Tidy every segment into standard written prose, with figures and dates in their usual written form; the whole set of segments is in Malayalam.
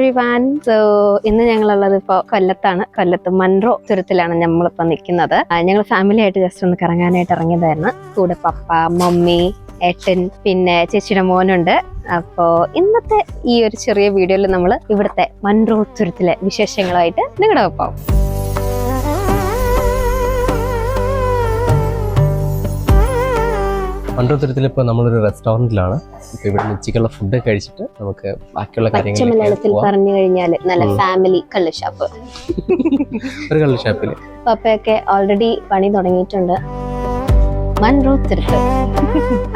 എവരിവൺ. സോ ഇന്ന് ഞങ്ങളുള്ളത് ഇപ്പോൾ കൊല്ലത്ത് മൺട്രോ തുരുത്തിലാണ് നമ്മളിപ്പോൾ നിൽക്കുന്നത്. ഞങ്ങൾ ഫാമിലി ആയിട്ട് ജസ്റ്റ് ഒന്ന് കറങ്ങാനായിട്ട് ഇറങ്ങിയതായിരുന്നു. കൂടെ പപ്പ, മമ്മി, ഏട്ടൻ, പിന്നെ ചേച്ചിയുടെ മോനുണ്ട്. അപ്പോ ഇന്നത്തെ ഈ ഒരു ചെറിയ വീഡിയോയിൽ നമ്മൾ ഇവിടുത്തെ മൺട്രോ തുരുത്തിലെ വിശേഷങ്ങളുമായിട്ട് നിങ്ങളുടെ ഒപ്പം. മൺട്രോ തുരുത്തിൽ ഇപ്പോൾ നമ്മളൊരു റെസ്റ്റോറൻറ്റിലാണ്. ഇപ്പോൾ ഇവിടെ ഉച്ചയ്ക്കുള്ള ഫുഡ് കഴിച്ചിട്ട് നമുക്ക് ബാക്കിയുള്ള മലയാളത്തിൽ പറഞ്ഞു കഴിഞ്ഞാൽ നല്ല ഫാമിലി കള്ള് ഷാപ്പ്. ഒരു കള്ള് ഷാപ്പിൽ പപ്പയൊക്കെ ഓൾറെഡി പണി തുടങ്ങിയിട്ടുണ്ട്. മൺട്രോ തുരുത്ത്.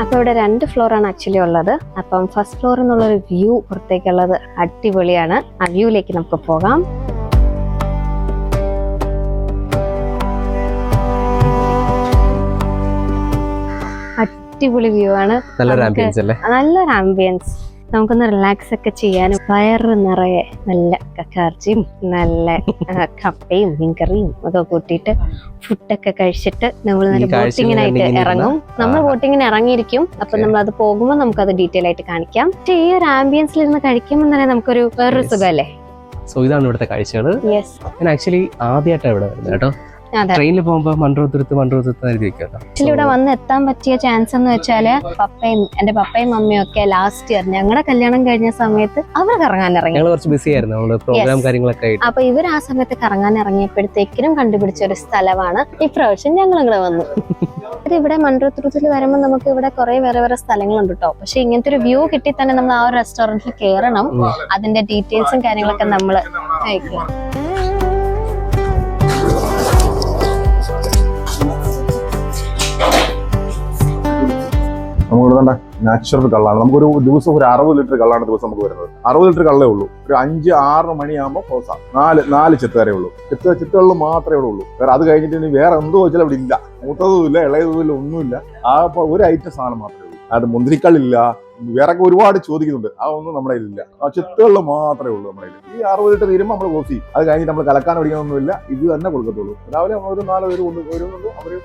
അപ്പൊ ഇവിടെ 2 ഫ്ലോറാണ് ആക്ച്വലി ഉള്ളത്. അപ്പം ഫസ്റ്റ് ഫ്ലോർ എന്നുള്ളൊരു വ്യൂ പുറത്തേക്കുള്ളത് അടിപൊളിയാണ്. ആ വ്യൂയിലേക്ക് നമുക്ക് പോകാം. അടിപൊളി വ്യൂ ആണ്. നല്ലൊരു ആംബിയൻസ്. നമുക്കൊന്ന് റിലാക്സ് ഒക്കെ ചെയ്യാനും വയറ് നിറയെ നല്ല കക്കാർച്ചിയും നല്ല കപ്പയും മീൻകറിയും ഒക്കെ കൂട്ടിയിട്ട് ഫുഡൊക്കെ കഴിച്ചിട്ട് നമ്മൾ നല്ല ബോട്ടിങ്ങിനായിട്ട് ഇറങ്ങും. നമ്മൾ ബോട്ടിങ്ങിന് ഇറങ്ങിയിരിക്കും. അപ്പൊ നമ്മൾ അത് പോകുമ്പോൾ നമുക്കത് ഡീറ്റെയിൽ ആയിട്ട് കാണിക്കാം. പക്ഷേ ഈ ഒരു ആംബിയൻസിൽ ഇരുന്ന് കഴിക്കുമ്പോൾ തന്നെ നമുക്കൊരു വേറൊരു സുഖമല്ലേ. സോ ഇതാണ് ഇവിടുത്തെ കാഴ്ചകൾ. ഞാൻ ആക്ച്വലി ആദ്യമായിട്ടാണ് ഇവിടെ വരുന്നത് കേട്ടോ. ട്രെയിനിൽ പോകുമ്പോ മൺട്രോ തുരുത്ത് ആക്ച്വലി ഇവിടെ വന്ന് എത്താൻ പറ്റിയ ചാൻസ് എന്ന് വെച്ചാല് എന്റെ പപ്പയും മമ്മിയും ഒക്കെ ലാസ്റ്റ് ഇയർ ഞങ്ങളുടെ കല്യാണം കഴിഞ്ഞ സമയത്ത് അവർ കറങ്ങാൻ ഇറങ്ങി. കുറച്ച് ബിസി ആയിരുന്നു പ്രോഗ്രാം കാര്യങ്ങളൊക്കെ. അപ്പൊ ഇവർ ആ സമയത്ത് കറങ്ങാൻ ഇറങ്ങിയപ്പോഴത്തേക്കിനും കണ്ടുപിടിച്ച ഒരു സ്ഥലമാണ് ഇപ്രാവശ്യം ഞങ്ങൾ ഇവിടെ വന്നു. ഇവിടെ മൺട്രോ തുരുത്തിൽ വരുമ്പോൾ നമുക്ക് ഇവിടെ കുറെ വേറെ സ്ഥലങ്ങളുണ്ട് കേട്ടോ. പക്ഷെ ഇങ്ങനത്തെ ഒരു വ്യൂ കിട്ടി തന്നെ നമ്മൾ ആ ഒരു റെസ്റ്റോറന്റിൽ കയറണം. അതിന്റെ ഡീറ്റെയിൽസും കാര്യങ്ങളൊക്കെ നമ്മൾ അയക്കുക. നമുക്ക് നാച്ചുറൽ കള്ളാണ്. നമുക്കൊരു ദിവസം ഒരു 60 ലിറ്റർ കള്ളാണ് ദിവസം നമുക്ക് വരുന്നത്. 60 ലിറ്റർ കള്ളേ ഉള്ളൂ. ഒരു 5-6 മണിയാകുമ്പോൾ ക്ലോസാണ്. 4 ചെത്തുകാരേ ഉള്ളൂ. ചെത്തുകളിൽ മാത്രമേ ഇവിടെ ഉള്ളൂ. വേറെ അത് കഴിഞ്ഞിട്ട് വേറെ എന്തോ വെച്ചാൽ ഇവിടെ ഇല്ല. മൂത്തതും ഇല്ല, ഇളയതും ഇല്ല, ഒന്നുമില്ല. ആ ഒരു ഐറ്റം സാധനം മാത്രമേ ഉള്ളൂ. അത് മുന്തിരിക്കള്ളില്ല, വേറെ ഒരുപാട് ചോദിക്കുന്നുണ്ട്. അതൊന്നും നമ്മുടെ ഇല്ല. ആ ചെത്തുകളിൽ മാത്രമേ ഉള്ളൂ നമ്മുടെ. ഈ 60 ലിറ്റർ തീരുമ്പോൾ നമ്മൾ ക്ലോസ് ചെയ്യും. അത് കഴിഞ്ഞിട്ട് നമ്മൾ കലക്കാൻ പഠിക്കാനൊന്നുമില്ല. ഇത് തന്നെ കൊടുക്കത്തുള്ളൂ. രാവിലെ ഒരു 4 പേര് വരുന്നുണ്ട്. അവര്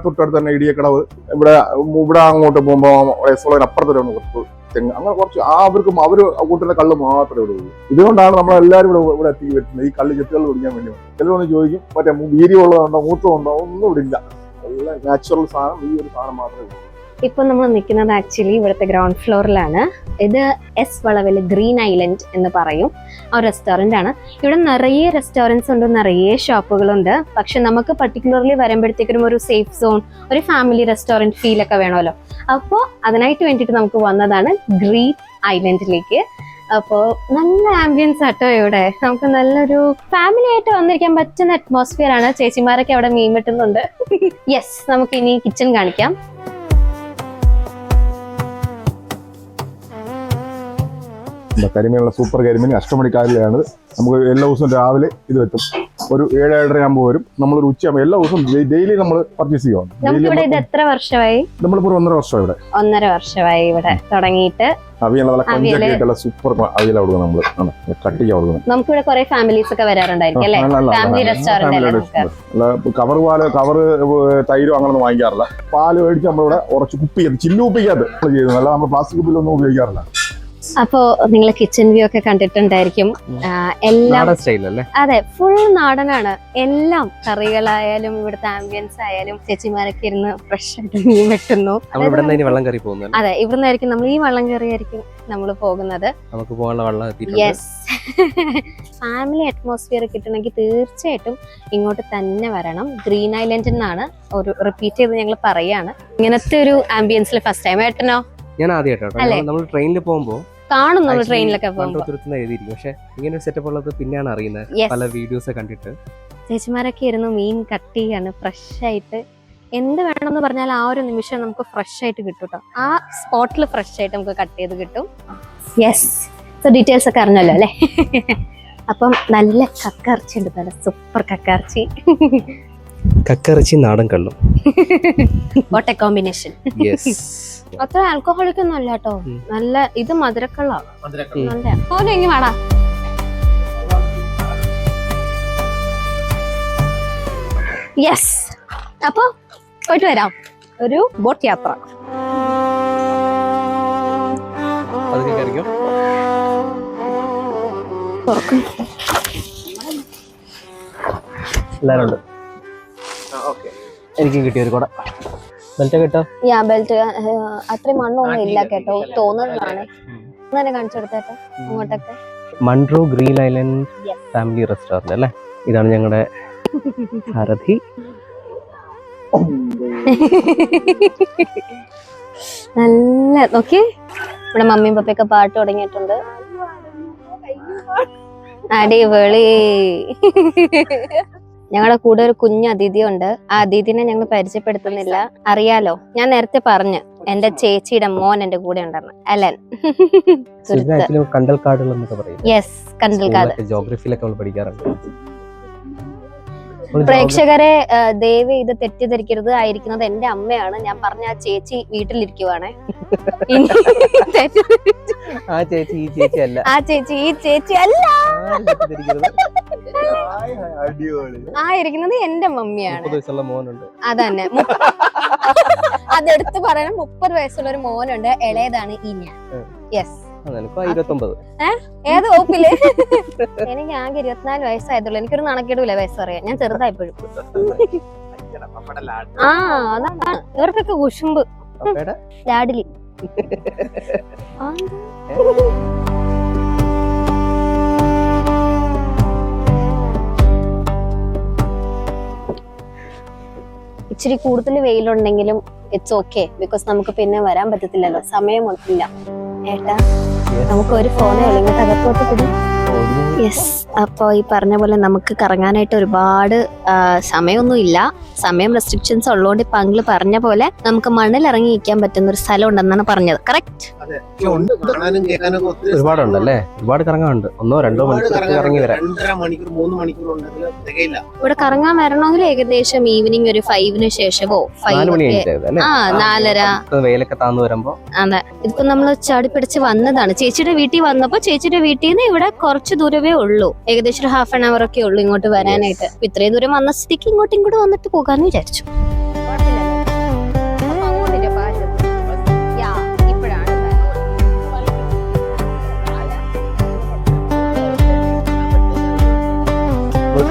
തൊട്ടടുത്ത് തന്നെ ഇടിയക്കടവ്, ഇവിടെ അങ്ങോട്ട് പോകുമ്പോൾ അപ്പുറത്തൊരു തെങ്ങ്, അങ്ങനെ കുറച്ച് അവർക്കും അവർ കൂട്ടുന്ന കള്ള് മാത്രമേ ഇവിടെ ഉള്ളൂ. ഇതുകൊണ്ടാണ് നമ്മളെല്ലാവരും ഇവിടെ എത്തി വരുന്നത്. ഈ കള്ള് ചെത്തുകൾ കുടിക്കാൻ വേണ്ടി. ചിലരൊന്ന് ചോദിക്കും മറ്റേ വീര്യമുള്ളതുണ്ടോ മൂത്തമുണ്ടോ, ഒന്നും ഇവിടെ ഇല്ല. നല്ല നാച്ചുറൽ സാധനം, ഈ ഒരു സാധനം മാത്രമേ ഉള്ളൂ. ഇപ്പൊ നമ്മൾ നിൽക്കുന്നത് ആക്ച്വലി ഇവിടുത്തെ ഗ്രൗണ്ട് ഫ്ലോറിലാണ്. ഇത് എസ് വളവിൽ ഗ്രീൻ ഐലൻഡ് എന്ന് പറയും ആ റെസ്റ്റോറന്റ് ആണ്. ഇവിടെ നിറയെ റെസ്റ്റോറൻറ്റ്സ് ഉണ്ട്, നിറയെ ഷോപ്പുകളുണ്ട്. പക്ഷെ നമുക്ക് പർട്ടിക്കുലർലി വരുമ്പോഴത്തേക്കും ഒരു സേഫ് സോൺ, ഒരു ഫാമിലി റെസ്റ്റോറന്റ് ഫീൽ ഒക്കെ വേണമല്ലോ. അപ്പോൾ അതിനായിട്ട് വേണ്ടിയിട്ട് നമുക്ക് വന്നതാണ് ഗ്രീൻ ഐലൻഡിലേക്ക്. അപ്പോൾ നല്ല ആംബിയൻസ് ആട്ടോ ഇവിടെ. നമുക്ക് നല്ലൊരു ഫാമിലി ആയിട്ട് വന്നിരിക്കാൻ പറ്റുന്ന അറ്റ്മോസ്ഫിയർ ആണ്. ചേച്ചിമാരൊക്കെ അവിടെ മീൻ വെട്ടുന്നുണ്ട്. യെസ്, നമുക്ക് ഇനി കിച്ചൺ കാണിക്കാം. കരിമീനുള്ള സൂപ്പർ കരിമീൻ അഷ്ടമണിക്കാരിലാണ്. നമുക്ക് എല്ലാ ദിവസവും രാവിലെ ഇത് വെക്കും. ഒരു 7-7:30 ആകുമ്പോൾ വരും. നമ്മളൊരു ഉച്ചയാകുമ്പോൾ എല്ലാ ദിവസവും ഡെയിലി നമ്മൾ പർച്ചേസ് ചെയ്യുവാണ്. ഇത് എത്ര വർഷമായി? നമ്മളിപ്പോ 1.5 വർഷം ഇവിടെ. 1.5 വർഷമായി ഇവിടെ തുടങ്ങിയിട്ട്. സൂപ്പർ അവിയല കൊടുക്കുന്നത് നമ്മള് കട്ടിക്ക് കൊടുക്കുന്നത്. നമുക്കിവിടെ കുറെ ഫാമിലീസ് ഒക്കെ വരാറുണ്ടായിരിക്കും അല്ലേ? Family restaurant. കവർ തൈരും അങ്ങനെ ഒന്നും വാങ്ങിക്കാറില്ല. പാല് മേടിച്ച് നമ്മളിവിടെ ഉറച്ച് കുപ്പിക്കകത്ത് ചില്ലുകുപ്പിക്കകത്ത് ചെയ്യുന്നത്. അല്ല നമ്മൾ പ്ലാസ്റ്റിക് കുപ്പിയിലൊന്നും ഉപയോഗിക്കാറില്ല. അപ്പോ നിങ്ങൾ കിച്ചൺ വ്യൂ ഒക്കെ കണ്ടിട്ടുണ്ടായിരിക്കും. എല്ലാം അതെ, ഫുൾ നാടനാണ്. എല്ലാം കറികളായാലും ഇവിടുത്തെ ആംബിയൻസ് ആയാലും ചേച്ചിമാരൊക്കെ ഇരുന്ന് ഫ്രഷ് ആയിട്ട് മീൻ വെട്ടുന്നു. അതെ, ഇവിടുന്നായിരിക്കും നമ്മൾ ഈ വള്ളം കയറിയായിരിക്കും നമ്മൾ പോകുന്നത്. യെസ്, ഫാമിലി അറ്റ്മോസ്ഫിയർ കിട്ടണമെങ്കിൽ തീർച്ചയായിട്ടും ഇങ്ങോട്ട് തന്നെ വരണം. ഗ്രീൻ ഐലൻഡ് എന്നാണ് ഒരു റിപ്പീറ്റ് ചെയ്ത് ഞങ്ങൾ പറയാണ്. ഇങ്ങനത്തെ ഒരു ആംബിയൻസിൽ ഫസ്റ്റ് ടൈം. ഏട്ടനോ? ഞാൻ ആദ്യമായിട്ടാണ്. നമ്മൾ ട്രെയിനിൽ പോകുമ്പോൾ കാണും, നമ്മൾ ട്രെയിനിലൊക്കെ പോകുമ്പോൾ. പക്ഷെ ഇങ്ങനെ സെറ്റപ്പ് ഉള്ളത് പിന്നെയാണ് അറിയുന്നത്, പല വീഡിയോസ് കണ്ടിട്ട്. ചേച്ചിമാരൊക്കെ ഇരുന്ന് മീൻ കട്ട് ചെയ്യാണ് ഫ്രഷ് ആയിട്ട്. എന്ത് വേണമെന്ന് പറഞ്ഞാൽ ആ ഒരു നിമിഷം നമുക്ക് ഫ്രഷ് ആയിട്ട് കിട്ടും കേട്ടോ. ആ സ്പോട്ടിൽ ഫ്രഷ് ആയിട്ട് നമുക്ക് കട്ട് ചെയ്ത് കിട്ടും. യെസ്, സോ ഡീറ്റെയിൽസ് ഒക്കെ അറിഞ്ഞല്ലോ അല്ലേ? അപ്പം നല്ല കക്കയിറച്ചി ഉണ്ട്, നല്ല സൂപ്പർ കക്കയിറച്ചി. കക്കയിറച്ചി നാടൻ കള്ളും. What A combination. അത്ര ആൽക്കഹോളിക് ഒന്നും അല്ല കേട്ടോ. നല്ല ഇത് മധുരക്കള്ളാണ്. നല്ല എങ്ങനെ വേടാ. യെസ്, അപ്പൊ പോയിട്ട് വരാം. ഒരു ബോട്ട് യാത്ര. എല്ലാവരും ഉണ്ട്. എനിക്കും കിട്ടിയ ഒരു കൂടെ ബെൽറ്റ് കേട്ടോ. ബെൽറ്റ് അത്രയും മണ്ണൊന്നും ഇല്ല കേട്ടോ, തോന്നുന്നതാണ്. തന്നെ കാണിച്ചു കൊടുത്തേട്ടോ അങ്ങോട്ടൊക്കെ. Munro green island family restaurant അല്ലേ, ഇതാണ് ഞങ്ങളുടെ സാരഥി. നല്ല നോക്കി, ഇവിടെ മമ്മിയും പപ്പയൊക്കെ പാട്ട് തുടങ്ങിയിട്ടുണ്ട്. അടിപൊളി. ഞങ്ങളുടെ കൂടെ ഒരു കുഞ്ഞു അതിഥി ഉണ്ട്. ആ അതിഥിനെ ഞങ്ങൾ പരിചയപ്പെടുത്തുന്നില്ല, അറിയാലോ. ഞാൻ നേരത്തെ പറഞ്ഞു എന്റെ ചേച്ചിയുടെ മോൻ എന്റെ കൂടെ ഉണ്ടായിരുന്നു, അലൻ. കണ്ടൽക്കാടുകൾ എന്നൊക്കെ പറയും. യെസ്, കണ്ടൽക്കാട്. ജോഗ്രഫിയിലൊക്കെ നമ്മൾ പഠിക്കാറുണ്ട്. പ്രേക്ഷകരെ ദയവ് ഇത് തെറ്റിദ്ധരിക്കരുത്, ആയിരിക്കുന്നത് എന്റെ അമ്മയാണ്. ഞാൻ പറഞ്ഞ ആ ചേച്ചി വീട്ടിലിരിക്കുവാണേ. ആ ചേച്ചി ഈ ചേച്ചി അല്ല, ആ ചേച്ചി ഈ ചേച്ചി അല്ല, ആ ഇരിക്കുന്നത് എന്റെ മമ്മിയാണ്. 30 വയസ്സുള്ള മോനുണ്ട്. അതന്നെ, അതെടുത്ത് പറയണം. 30 വയസ്സുള്ള ഒരു മോനുണ്ട്, ഇളയതാണ് ഈ ഞാൻ. യെസ്. 29. ഏത് വകുപ്പില്? എനിക്ക് ആകെ 24 വയസ്സായതുള്ളൂ. എനിക്കൊരു നാണക്കേടുമില്ല വയസ്സ് പറയാൻ, ഞാൻ ചെറുതായിപ്പോഴും. ആ അതാണ് ഇവർക്കൊക്കെ കുശുമ്പ്, ലാഡിലി. ഇച്ചിരി കൂടുതൽ വെയിലുണ്ടെങ്കിലും ഇറ്റ്സ് ഓക്കെ, ബിക്കോസ് നമുക്ക് പിന്നെ വരാൻ പറ്റത്തില്ലല്ലോ, സമയമൊന്നുമില്ല. ഏട്ടാ നമുക്ക് ഒരു ഫോണേ ഉള്ളൂ, ഇങ്ങോട്ട് അകത്തോട്ട് കൂടി. യെസ്. അപ്പോൾ ഈ പറഞ്ഞ പോലെ നമുക്ക് കറങ്ങാനായിട്ട് ഒരുപാട് സമയമൊന്നും ഇല്ല, സമയം റെസ്ട്രിക്ഷൻസ് ഉള്ളതുകൊണ്ട് ഇപ്പൊ അങ്കിള് പറഞ്ഞ പോലെ നമുക്ക് മണ്ണിൽ ഇറങ്ങി നിൽക്കാൻ പറ്റുന്ന ഒരു സ്ഥലം ഉണ്ടെന്നാണ് പറഞ്ഞത്. കറക്റ്റ്. ഒരുപാടുണ്ടല്ലേ, ഒരുപാട് കറങ്ങാനുണ്ട്. 1-2 മണിക്കൂർ ഇറങ്ങി വരാം. ഇവിടെ കറങ്ങാൻ വരണമെങ്കിൽ ഏകദേശം ഈവനിങ് ഒരു 5-ന് ശേഷമോ 4:30 വെയിലൊക്കെ താന്നു വരുമ്പോ. അതെ, ഇതിപ്പോ നമ്മൾ ചാടിപ്പിടിച്ച് വന്നതാണ്. ചേച്ചിയുടെ വീട്ടിൽ വന്നപ്പോ ചേച്ചിയുടെ വീട്ടിൽ നിന്ന് ഇവിടെ കുറച്ച് ദൂരമേ ഉള്ളൂ, ഏകദേശം ഒരു ഹാഫ് ആൻ അവർ ഒക്കെ ഉള്ളൂ ഇങ്ങോട്ട് വരാനായിട്ട്. ഇത്രയും ദൂരം വന്ന സ്ഥിതിക്ക് ഇങ്ങോട്ടും ഇങ്ങോട്ട് വന്നിട്ട് പോകാന്ന് വിചാരിച്ചു.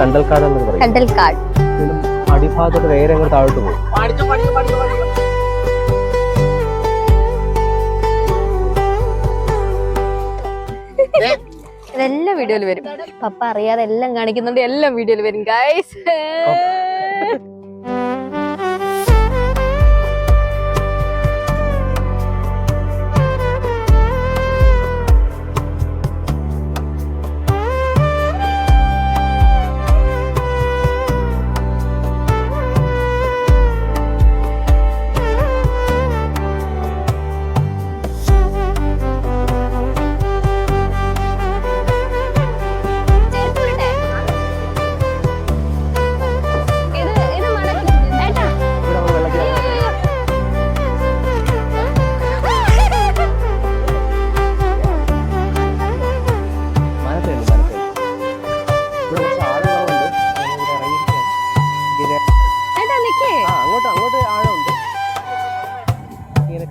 കണ്ടൽക്കാട് എന്ന് പറയും. കണ്ടൽക്കാട് അടിഭാഗത്തോട്ട് വേറെ അങ്ങോട്ട് താഴോട്ട് പോകും. ഇതെല്ലാം വീഡിയോയിൽ വരും. പപ്പ അറിയാതെ എല്ലാം കാണിക്കുന്നുണ്ട്, എല്ലാം വീഡിയോയിൽ വരും ഗൈസ്.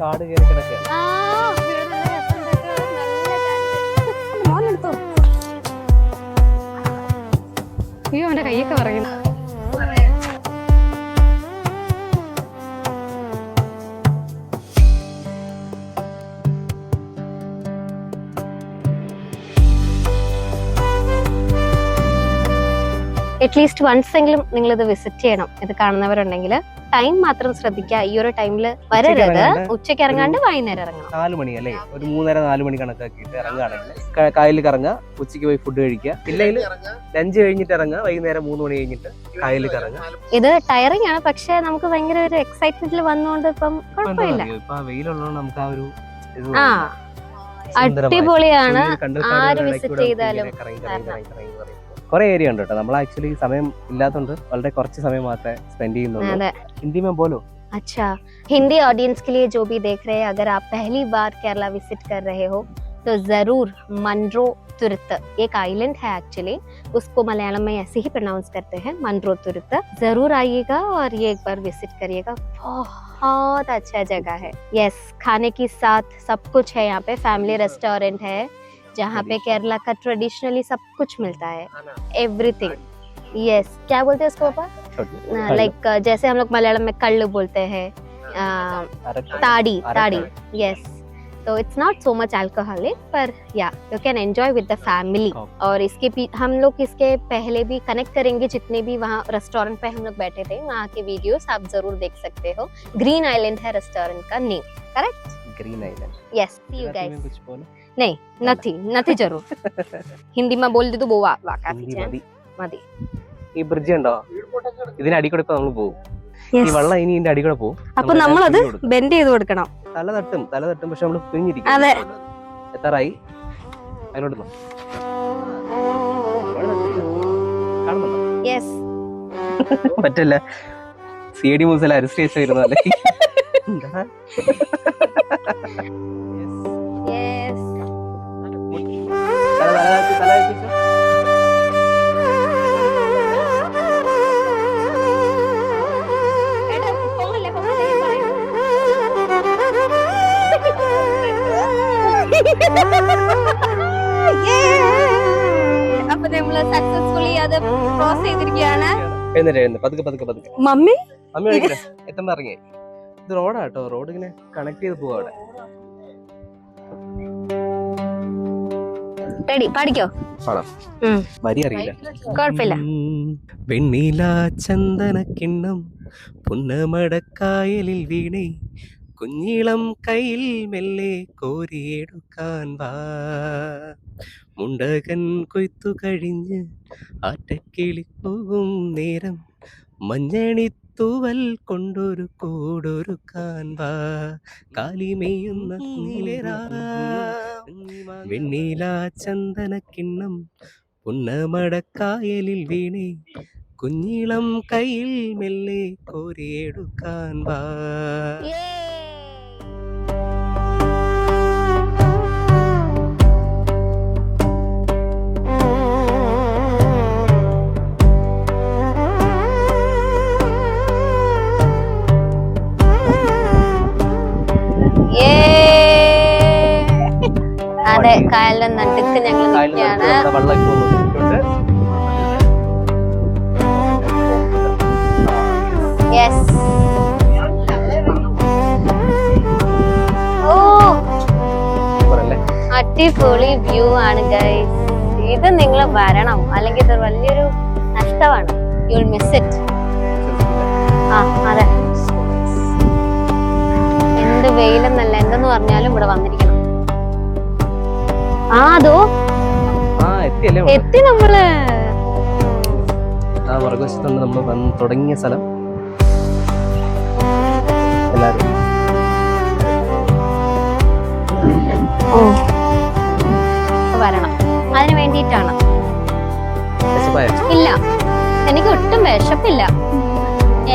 കാട് കയറി കിടക്കുകയാണ്. അയ്യോ അവന്റെ കൈയൊക്കെ പറയുന്നു. അറ്റ്ലീസ്റ്റ് വൺസ് എങ്കിലും നിങ്ങൾ ഇത് വിസിറ്റ് ചെയ്യണം. ഇത് കാണുന്നവരുണ്ടെങ്കിൽ ടൈം മാത്രം ശ്രദ്ധിക്കുക. ഈ ഒരു ടൈമില് വരരുത്, ഉച്ചയ്ക്ക് ഇറങ്ങാണ്ട് വൈകുന്നേരം ഇറങ്ങണം. 4 മണി അല്ലേ, ഒരു 3:30-4 മണി കണക്കാക്കിയിട്ട് ഇറങ്ങുകയാണെങ്കിൽ കായലിൽ കറങ്ങുക, ഉച്ചയ്ക്ക് പോയി ഫുഡ് കഴിക്കുക. ഇല്ലെങ്കിൽ ലഞ്ച് കഴിഞ്ഞിട്ട് ഇറങ്ങുക, വൈകുന്നേരം 3 മണി കഴിഞ്ഞിട്ട് കായലിൽ കറങ്ങുക. ഇത് ടയറിംഗ് ആണ്, പക്ഷെ നമുക്ക് ഭയങ്കര ഒരു എക്സൈറ്റ്മെന്റിൽ വന്നുകൊണ്ട് ഇപ്പം കുഴപ്പമില്ല. ഇപ്പൊ വെയിലുള്ളതുകൊണ്ട് നമുക്ക് ആ ഒരു അടിപൊളിയാണ്. ആര് വിസിറ്റ് ചെയ്താലും കുറെ ഏരിയ ഉണ്ട് കേട്ടോ. നമ്മൾ ആക്ച്വലി സമയം ഇല്ലാത്തതുകൊണ്ട് വളരെ കുറച്ച് സമയം മാത്രമേ സ്പെൻഡ് ചെയ്യുന്നുള്ളൂ. ഹിന്ദി में बोलो. अच्छा, हिंदी ऑडियंस के लिए जो भी देख रहे हैं, अगर आप पहली बार केरला विजिट कर रहे हो तो जरूर मंड्रो तुरुत एक आइलैंड है एक्चुअली, उसको मलयालम में ऐसे ही प्रोनाउंस करते हैं मंड्रो तुरुत. जरूर आइएगा और ये एक बार विजिट करिएगा, बहुत अच्छा जगह है. यस, खाने के साथ सब कुछ है यहाँ पे. फैमिली रेस्टोरेंट है, जहाँ पे केरला का ट्रेडिशनली सब कुछ मिलता है, एवरीथिंग। यस, क्या बोलते हैं उसको पापा? लाइक जैसे हम लोग मलयालम में कल्लू बोलते हैं, ताड़ी ताड़ी। यस, तो it's not so much alcoholic, पर या you can enjoy with the family. और इसके हम लोग इसके पहले भी कनेक्ट करेंगे, जितने भी वहाँ रेस्टोरेंट पे हम लोग बैठे थे वहाँ के वीडियोस आप जरूर देख सकते हो। ग्रीन आइलैंड है रेस्टोरेंट का name, correct? Green island. Yes, see you guys. कुछ बोलो? नहीं, नथी जरूर। हिंदी में बोल दी तो वो काफी മതി. ഈ ബ്രിഡ്ജ് ഉണ്ടോ? ഇതിന് അടി കൂടെ ഇപ്പൊ നമ്മൾ പോകും. ഈ വെള്ളം ഇനി ഇതിന്റെ അടി കൂടെ പോകും. അപ്പൊ നമ്മളത് ബെൻഡ് ചെയ്ത് കൊടുക്കണം. തല തട്ടും പക്ഷെ നമ്മള് പിഴിഞ്ഞിരിക്കും. അതെ. എത്താറായി അതിലോട്ട് കാണുന്നുണ്ടോ? യെസ്. പറ്റില്ല, CID മൂസല അരിസ്റ്റ് കേസ് വരുന്നല്ലേ. അപ്പൊ നമ്മള് സക്സസ്ഫുള്ളി അത് ക്രോസ് ചെയ്തിരിക്കുകയാണ്. പതുക്കെ മമ്മി എത്തുമ്പോ ഇറങ്ങി. ഇത് റോഡാട്ടോ, റോഡ് ഇങ്ങനെ കണക്ട് ചെയ്ത് പോവാ. അവിടെ റെഡി, പാടിക്കോ. വരി അറിയില്ല, കുഴപ്പമില്ല. വെണ്ണീല ചന്ദന കിണ്ണം പുന്നമടക്കായലിൽ വീണേ കുഞ്ഞിളം കയ്യിൽ മെല്ലെ കോരിയെടുക്കാൻ വാ. മുണ്ടകൻ കൊയ്ത്തു കഴിഞ്ഞ് ആറ്റക്കിളി പോകും നേരം മഞ്ഞണിത്തൂവൽ കൊണ്ടൊരു കൂടൊരുക്കാൻ വാ. കാലിമേയുന്ന വെണ്ണീല ചന്ദന കിണ്ണം പുന്നമടക്കായലിൽ വീണേ കുഞ്ഞിളം കയ്യിൽ മെല്ലെ കോരിയെടുക്കാൻ വാ. അതെ, കായലിന്റെ നടുക്ക് ഞങ്ങൾ നിൽക്കുകയാണ്. ഓ, അടിപൊളി വ്യൂ ആണ് ഗൈസ്. ഇത് നിങ്ങൾ വരണം, അല്ലെങ്കിൽ ഇത് വലിയൊരു നഷ്ടമാണ്. You will miss it. ആ അതെ, എന്ത് വെയിലെന്നല്ല, എന്തെന്ന് പറഞ്ഞാലും ഇവിടെ വന്നിരിക്കണം. അതോ എത്തി നമ്മള്. ആ മറുവശത്തുണ്ട് നമ്മൾ തുടങ്ങിയ സ്ഥലം. എല്ലാരും വരണം, അതിന് വേണ്ടിയിട്ടാണ്. ഇല്ല, എനിക്ക് ഒട്ടും വിശപ്പില്ല,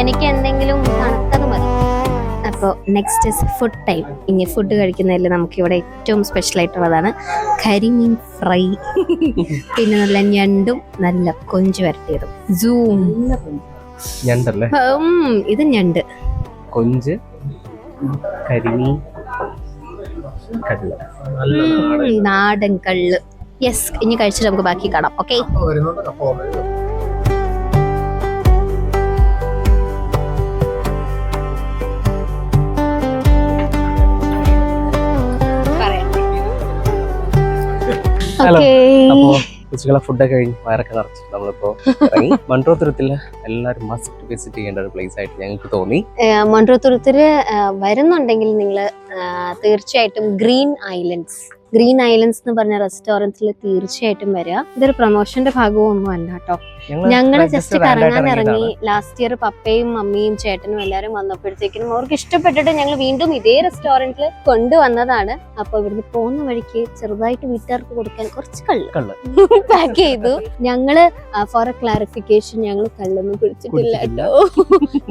എനിക്ക് എന്തെങ്കിലും തണുത്തത് മതി. അപ്പോൾ നെക്സ്റ്റ് ഇസ് ഫുഡ് ടൈം. ഇനി ഫുഡ് കഴിക്കുന്നതിൽ നമുക്കിവിടെ ഏറ്റവും സ്പെഷ്യൽ ആയിട്ടുള്ളതാണ് കരിമീൻ ഫ്രൈ, പിന്നെ നല്ല ഞണ്ടും നല്ല കൊഞ്ച് വരട്ടിയതും. സൂം ഞണ്ടല്ലേ? ഇത് ഞണ്ട്, കൊഞ്ച്, കരിമീൻ, നാടൻ കള്ള്. യെസ്, ഇനി കഴിച്ചിട്ട് നമുക്ക് ബാക്കി കാണാം. ഓക്കെ, അപ്പോ ഉച്ചക്കുള്ള ഫുഡൊക്കെ കഴിഞ്ഞ് വയറൊക്കെ നിറച്ച് നമ്മളിപ്പോ ഇറങ്ങി. മൺട്രോത്തുരുത്തില് എല്ലാവരും മസ്റ്റ് വിസിറ്റ് ചെയ്യേണ്ട ഒരു പ്ലേസ് ആയിട്ട് ഞങ്ങൾക്ക് തോന്നി. മൺട്രോത്തുരുത്തില് വരുന്നുണ്ടെങ്കിൽ നിങ്ങൾ തീർച്ചയായിട്ടും ഗ്രീൻ ഐലൻഡ്സ് എന്ന് പറഞ്ഞ റെസ്റ്റോറന്റിൽ തീർച്ചയായിട്ടും വരിക. ഇതൊരു പ്രൊമോഷന്റെ ഭാഗമൊന്നും അല്ല കേട്ടോ. ഞങ്ങള് ജസ്റ്റ് കറങ്ങാൻ ഇറങ്ങി. ലാസ്റ്റ് ഇയർ പപ്പയും മമ്മിയും ചേട്ടനും എല്ലാരും വന്നപ്പോഴത്തേക്കും അവർക്ക് ഇഷ്ടപ്പെട്ടിട്ട് ഞങ്ങൾ വീണ്ടും ഇതേ റെസ്റ്റോറന്റിൽ കൊണ്ടുവന്നതാണ്. അപ്പൊ ഇവിടുന്ന് പോകുന്ന വഴിക്ക് ചെറുതായിട്ട് വീട്ടുകാർക്ക് കൊടുക്കാൻ കുറച്ച് കള്ള് പാക്ക് ചെയ്തു. ഞങ്ങള് ഫോർ എ ക്ലാരിഫിക്കേഷൻ, ഞങ്ങൾ കള്ളൊന്നും കുടിച്ചിട്ടില്ല കേട്ടോ.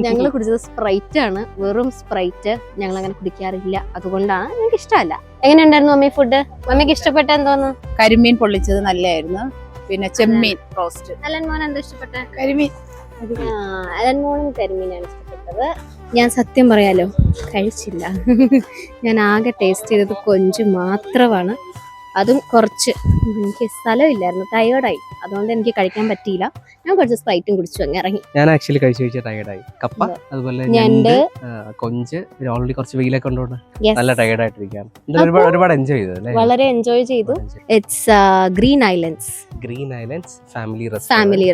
ഞങ്ങൾ കുടിച്ചത് സ്പ്രൈറ്റ് ആണ്, വെറും സ്പ്രൈറ്റ്. ഞങ്ങൾ അങ്ങനെ കുടിക്കാറില്ല, അതുകൊണ്ടാണ് ഞങ്ങൾക്ക് ഇഷ്ടമല്ല. എങ്ങനെയുണ്ടായിരുന്നു മമ്മി ഫുഡ്? മമ്മിക്ക് ഇഷ്ടപ്പെട്ട എന്തോന്ന്? കരിമീൻ പൊള്ളിച്ചത് നല്ലായിരുന്നു, പിന്നെ ചെമ്മീൻ റോസ്റ്റ്. അലൻ മോൻ എന്താ ഇഷ്ടപ്പെട്ട? കരിമീൻ. അലൻ മോനും കരിമീനാണ് ഇഷ്ടപ്പെട്ടത്. ഞാൻ സത്യം പറയാലോ, കഴിച്ചില്ല. ഞാൻ ആകെ ടേസ്റ്റ് ചെയ്തത് കൊഞ്ച് മാത്രമാണ്. അതും കുറച്ച്. എനിക്ക് സ്ഥലമില്ലായിരുന്നു, ടയേർഡായി, അതുകൊണ്ട് എനിക്ക് കഴിക്കാൻ പറ്റിയില്ല. ഞാൻ കുറച്ച് സ്പ്രൈറ്റും കുടിച്ചു അങ്ങ് ഇറങ്ങി. ഞാൻ ആക്ച്വലി കഴിച്ച് ടയർഡായി. കപ്പ, അതുപോലെ ഞണ്ട്, കൊഞ്ച്, ഓൾറെഡി കുറച്ച് വെയിലൊക്കെ ഉണ്ടോണ്ട് Yes. നല്ല ടയർഡ് ആയിട്ടിരിക്കുകയാണ്. അപ്പൊ ഒരുപാട് എൻജോയ് ചെയ്തു അല്ലേ? വളരെ എൻജോയ് ചെയ്തു. It's green islands green islands family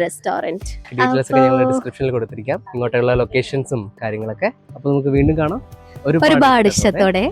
restaurant. Details ഒക്കെ ഞങ്ങൾ ഡിസ്ക്രിപ്ഷനിൽ കൊടുത്തിരിക്കാം, ഇങ്ങോട്ടുള്ള ലൊക്കേഷൻസും കാര്യങ്ങളൊക്കെ. അപ്പൊ നമുക്ക് വീണ്ടും കാണാം ഒരുപാട് ഇഷ്ടത്തോടെ.